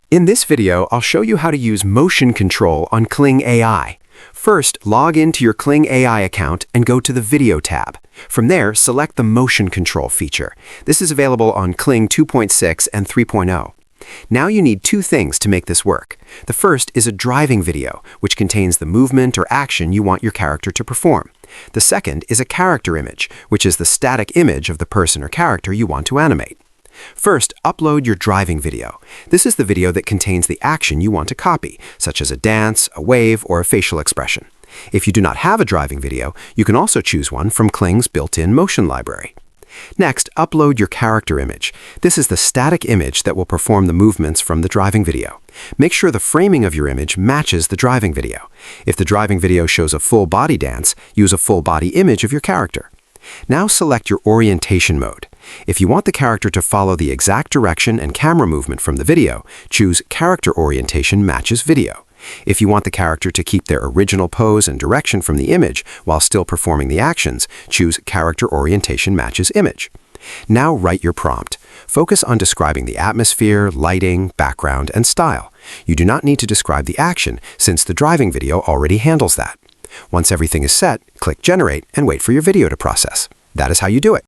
In this video, I'll show you how to use motion control on Kling AI. First, log into your Kling AI account and go to the Video tab. From there, select the Motion Control feature. This is available on Kling 2.6 and 3.0. Now you need two things to make this work. The first is a driving video, which contains the movement or action you want your character to perform. The second is a character image, which is the static image of the person or character you want to animate. First, upload your driving video. This is the video that contains the action you want to copy, such as a dance, a wave, or a facial expression. If you do not have a driving video, you can also choose one from Kling's built-in motion library. Next, upload your character image. This is the static image that will perform the movements from the driving video. Make sure the framing of your image matches the driving video. If the driving video shows a full body dance, use a full body image of your character. Now select your orientation mode. If you want the character to follow the exact direction and camera movement from the video, choose Character Orientation Matches Video. If you want the character to keep their original pose and direction from the image while still performing the actions, choose Character Orientation Matches Image. Now write your prompt. Focus on describing the atmosphere, lighting, background, and style. You do not need to describe the action, since the driving video already handles that. Once everything is set, click Generate and wait for your video to process. That is how you do it.